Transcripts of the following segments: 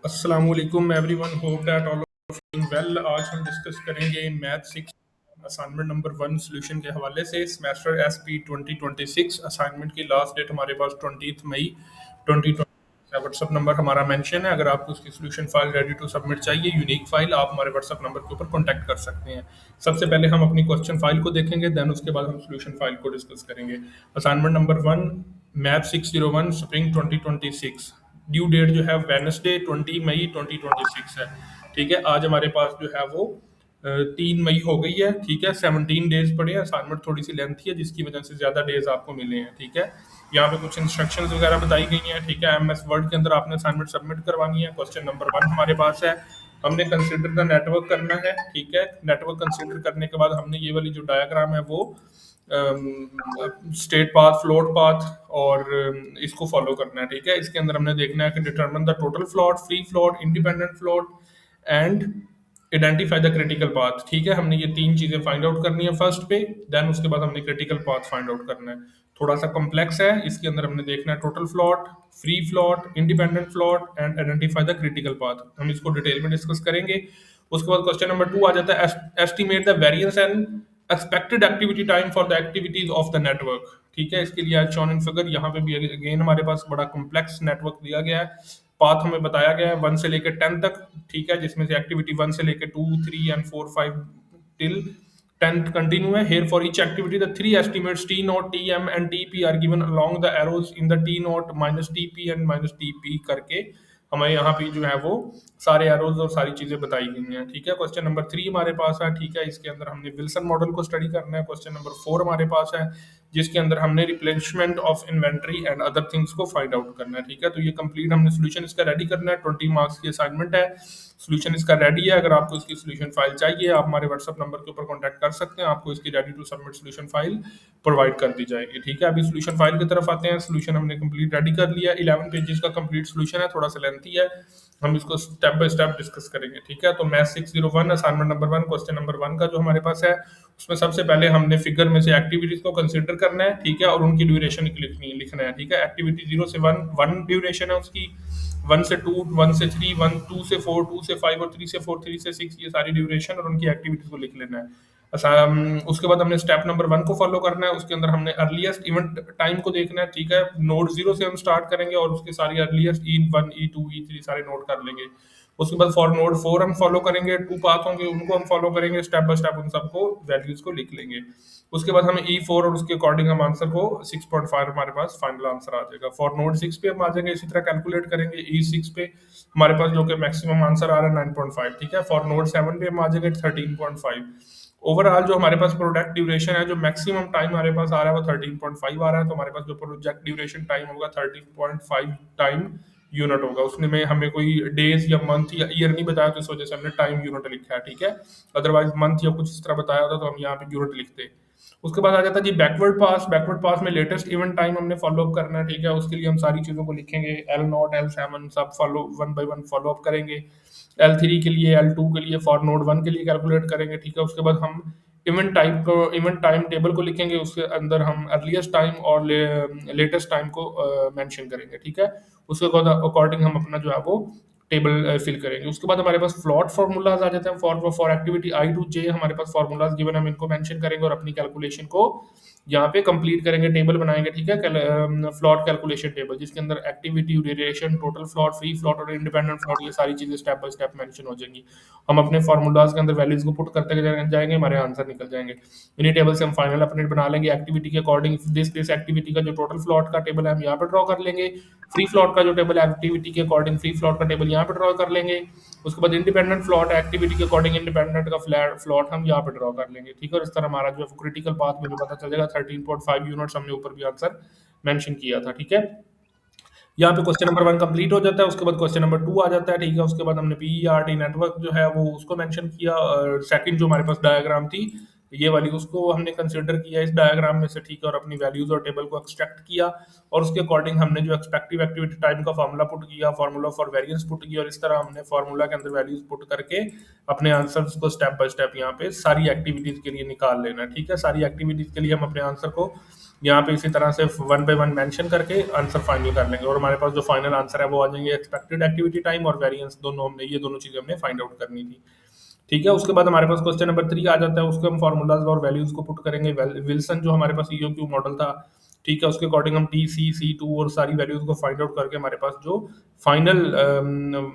अस्सलामुअलैकुम everyone, hope that all doing well. आज हम डिस्कस करेंगे मैथ 6 असाइनमेंट नंबर 1 सॉल्यूशन के हवाले से। सेमेस्टर एसपी 2026 असाइनमेंट की लास्ट डेट हमारे पास 20 मई 2020 है। व्हाट्सअप नंबर हमारा मेंशन है। अगर आपको उसकी solution file ready to submit चाहिए, यूनिक फाइल, आप हमारे व्हाट्सअप नंबर के ऊपर कॉन्टैक्ट कर सकते हैं। सबसे पहले हम अपनी क्वेश्चन फाइल को देखेंगे, देन उसके बाद हम सॉल्यूशन फाइल को डिस्कस करेंगे। Assignment number 1 math 601 spring 2026। Due date जो है वेडनेसडे 20 मई 2026 है। ठीक है, आज हमारे पास जो है वो 3 मई हो गई है। ठीक है, 17 डेज पड़े हैं। असाइनमेंट थोड़ी सी लेंथी है जिसकी वजह से ज़्यादा डेज आपको मिले हैं। ठीक है, यहाँ पे कुछ इंस्ट्रक्शंस वगैरह बताई गई हैं। ठीक है, एमएस वर्ड के अंदर आपने असाइनमेंट सबमिट करवानी है। क्वेश्चन नंबर 1 हमारे पास है, हमने कंसिडर द नेटवर्क करना है। ठीक है, नेटवर्क कंसिडर करने के बाद हमने ये वाली जो डायग्राम है वो स्टेट पाथ, फ्लोट पाथ और इसको फॉलो करना है। ठीक है, इसके अंदर हमने देखना है कि determine the total float, free float, independent float and identify the critical path. ठीक है, हमने ये 3 चीजें फाइंड आउट करनी है फर्स्ट पे, देन उसके बाद हमने क्रिटिकल पाथ फाइंड आउट करना है। थोड़ा सा कॉम्प्लेक्स है। इसके अंदर हमने देखना है total float, free float, independent float and identify the critical path. हम इसको डिटेल में डिस्कस करेंगे। उसके बाद क्वेश्चन नंबर 2 आ जाता है, estimate the variance and expected activity time for the activities of the network. ठीक है, इसके लिए आज शॉन इन फिगर। यहाँ पे भी अगेन हमारे पास बड़ा कॉम्प्लेक्स नेटवर्क दिया गया है। पाथ हमें बताया गया है 1 से लेकर 10 तक। ठीक है, जिसमें से एक्टिविटी 1 से लेकर 2, 3 एंड 4, 5 टिल 10 कंटिन्यू है। Here for each activity the 3 estimates T naught, TM and TP are given along the arrows in the T naught minus TP and minus TP करके हमें यहाँ पे जो है वो सारे एरोज और सारी चीजें बताई गई हैं। ठीक है, क्वेश्चन नंबर 3 हमारे पास है। ठीक है, इसके अंदर हमने विल्सन मॉडल को स्टडी करना है। क्वेश्चन नंबर 4 हमारे पास है, जिसके अंदर हमने replenishment of inventory and other things को फाइंड आउट करना है। ठीक है, तो ये कंप्लीट हमने सोल्यूशन इसका रेडी करना है। 20 मार्क्स की असाइनमेंट है। सोल्यूशन इसका रेडी है। अगर आपको इसकी सोल्यूशन फाइल चाहिए, आप हमारे व्हाट्सअप नंबर के ऊपर कॉन्टैक्ट कर सकते हैं। आपको इसकी ready to submit solution file provide कर दी जाएगी। ठीक है, अभी सोल्यूशन फाइल की तरफ आते हैं। सोल्यूशन हमने कंप्लीट रेडी कर लिया। 11 पेजेस का कंप्लीट सोल्यूशन है, थोड़ा सा लेंथी है। हम इसको स्टेप बाय स्टेप डिस्कस करेंगे। ठीक है, तो math 601 assignment number 1 question number 1 का जो हमारे पास है, उसमें सबसे पहले हमने फिगर में से एक्टिविटीज को कंसीडर करना है। ठीक है, और उनकी ड्यूरेशन लिखना है। ठीक है, एक्टिविटी 0 से 1 ड्यूरेशन है उसकी, 1 से 2, 1 से 3, 1, 2 से 4, 2 से 5 और 3 से 4, 3 से 6, ये सारी ड्यूरेशन और उनकी एक्टिविटीज को लिख लेना है। उसके बाद हमने स्टेप नंबर 1 को फॉलो करना है। उसके अंदर हमने अर्लीस्ट इवेंट टाइम को देखना है। ठीक है, नोड 0 से हम स्टार्ट करेंगे और उसके सारी अर्लीस्ट E1, E2, E3 सारे नोट कर लेंगे। उसके बाद फॉर नोड 4 हम फॉलो करेंगे, 2 पाथ होंगे उनको हम फॉलो करेंगे, स्टेप बाय स्टेप उन सबको वैल्यूज को लिख लेंगे। उसके बाद हमें E4 और उसके अकॉर्डिंग हम आंसर को 6.5 हमारे पास फाइनल आंसर आ जाएगा। फॉर नोड 6 पे हम आ जाएंगे, इसी तरह कैलकुलेट करेंगे। E6 पे हमारे पास जो कि मैक्सिमम आंसर आ रहा है 9.5। ठीक है, फॉर नोड 7 पे हम आ जाएंगे 13.5। ओवरऑल जो हमारे पास प्रोजेक्ट ड्यूरेशन है, जो मैक्सिमम टाइम हमारे पास आ रहा है वो 13.5 आ रहा है। तो हमारे पास जो प्रोजेक्ट ड्यूरेशन टाइम होगा 13.5 टाइम यूनिट होगा। उसने में हमें कोई डेज या मंथ या ईयर नहीं बताया, तो इस वजह से हमने टाइम यूनिट लिखा है। ठीक है, अदरवाइज मंथ या कुछ इस तरह बताया होता तो हम यहाँ पे यूनिट लिखते। उसके बाद आ जाता है जी बैकवर्ड पास। बैकवर्ड पास में लेटेस्ट इवेंट टाइम हमने फॉलो अप करना है। ठीक है, उसके लिए हम सारी चीज़ों को लिखेंगे, L0, L7 सब फॉलो 1 बाय 1 फॉलो अप करेंगे। L3 के लिए, L2 के लिए, फॉर नोड 1 के लिए कैलकुलेट करेंगे। ठीक है, उसके बाद हम इवेंट टाइम टेबल को लिखेंगे। उसके अंदर हम अर्लीस्ट टाइम और लेटेस्ट टाइम को मेंशन करेंगे। ठीक है, उसके बाद अकॉर्डिंग हम अपना जो है वो टेबल फिल करेंगे। उसके बाद हमारे पास फ्लॉट फार्मूलाज आ जाते हैं। For activity I to J हमारे पास फार्मूलाज गिवन, हम इनको मेंशन करेंगे और अपनी कैलकुलेशन को यहाँ पे कंप्लीट करेंगे, टेबल बनाएंगे। ठीक है, फ्लॉट कैलकुलेशन टेबल, जिसके अंदर activity, duration, total float, free float और इंडिपेंडेंट फ्लॉट, ये सारी चीजें स्टेप बाय स्टेप मेंशन हो जाएंगी। हम अपने फार्मूलाज के अंदर वैल्यूज को पुट करते जाएंगे, हमारे आंसर निकल जाएंगे। इन्हीं टेबल से हम फाइनल अपने बना लेंगे। एक्टिविटी के अकॉर्डिंग दिस एक्टिविटी का जो टोटल फ्लॉट का टेबल है हम यहाँ पे ड्रॉ कर लेंगे। फ्री फ्लॉट का जो टेबल है एक्टिविटी के अकॉर्डिंग फ्री फ्लॉट का टेबल यहाँ पे ड्रॉ कर लेंगे। उसके बाद इंडिपेंडेंट फ्लॉट एक्टिविटी के अकॉर्डिंग इंडिपेंडेंट का फ्लॉट हम यहाँ पे ड्रॉ कर लेंगे। ठीक है, और इस तरह हमारा जो क्रिटिकल पाथ में जो पता चल जाएगा 13.5 यूनिट्स हमने ऊपर भी आंसर मेंशन किया था। ठीक है, यहाँ पे क्वेश्चन नंबर 1 कंप्लीट हो जाता है। उसके बाद क्वेश्चन नंबर 2 आ जाता है। ठीक है, उसके बाद हमने PERT नेटवर्क जो है वो उसको मेंशन किया। सेकंड जो हमारे पास डायग्राम थी ये वाली, उसको हमने कंसिडर किया इस डायग्राम में से। ठीक है, और अपनी वैल्यूज और टेबल को एक्सट्रैक्ट किया और उसके अकॉर्डिंग हमने जो एक्सपेक्टिव एक्टिविटी टाइम का फार्मूला पुट किया, फार्मूला फॉर वेरिएंस पुट किया, और इस तरह हमने फार्मूला के अंदर वैल्यूज पुट करके अपने आंसर्स को स्टेप बाय स्टेप यहाँ पे सारी एक्टिविटीज के लिए निकाल लेना है। ठीक है, सारी एक्टिविटीज के लिए हम अपने आंसर को यहाँ पे इसी तरह से वन बाय वन मेंशन करके आंसर फाइनल कर लेंगे और हमारे पास जो फाइनल आंसर है वो आ जाएंगे। एक्सपेक्टेड एक्टिविटी टाइम और वेरिएंस दोनों हमने ये दोनों चीज़ें हमने फाइंड आउट करनी थी। ठीक है, उसके बाद हमारे पास क्वेश्चन नंबर 3 आ जाता है, उसके हम फार्मूलाज और वैल्यूज को पुट करेंगे। विल्सन जो हमारे पास ईओक्यू मॉडल था, ठीक है, उसके अकॉर्डिंग हम टी सी सी टू और सारी वैल्यूज को फाइंड आउट करके हमारे पास जो फाइनल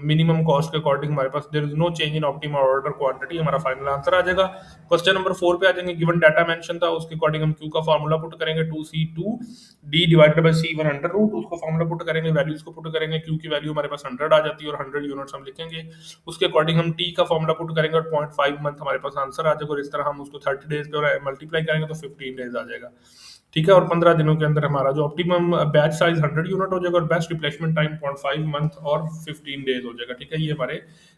मिनिमम कॉस्ट के अकॉर्डिंग हमारे पास there is no change in optimum order quantity, हमारा फाइनल आंसर आ जाएगा। क्वेश्चन नंबर 4 पे आ जाएंगे, गिवन डाटा मेंशन था, उसके अकॉर्डिंग हम क्यू का फार्मूला पुट करेंगे, 2C2D divided by C1 under root, उसको फार्मूला पुट करेंगे, वैल्यूज को पुट करेंगे, क्यू की वैल्यू हमारे पास 100 आ जाती है और 100 यूनिट्स हम लिखेंगे। उसके अकॉर्डिंग हम टी का फॉर्मूला पुट करेंगे और 0.5 मंथ हमारे पास आंसर आ जाएगा और इस तरह हम उसको 30 डेज पे और मल्टीप्लाई करेंगे तो 15 डेज आ जाएगा। ठीक है, और 15 दिनों के अंदर हमारा जो ऑप्टिमम बैच साइज 100 यूनिट हो जाएगा और बेस्ट रिप्लेसमेंट टाइम 0.5 मंथ और 15 डेज हो जाएगा। ठीक है, ये हमारे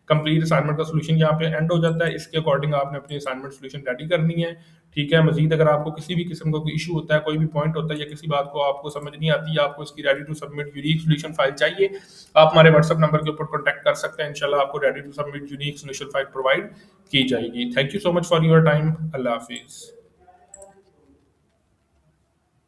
कंप्लीट असाइनमेंट का सोल्यूशन यहाँ पे एंड हो जाता है। इसके अकॉर्डिंग आपने अपनी असाइनमेंट सोल्यूशन रेडी करनी है। ठीक है, मजीद अगर आपको किसी भी किस्म का कोई इशू होता है, कोई भी पॉइंट होता है या किसी बात को आपको समझ नहीं आती, आपको इसकी ready to submit unique solution file चाहिए, आप हमारे व्हाट्सएप नंबर के ऊपर कॉन्टैक्ट कर सकते हैं। इंशाल्लाह आपको ready to submit unique solution file provide की जाएगी। Thank you so much for your time. अल्लाह हाफिज़।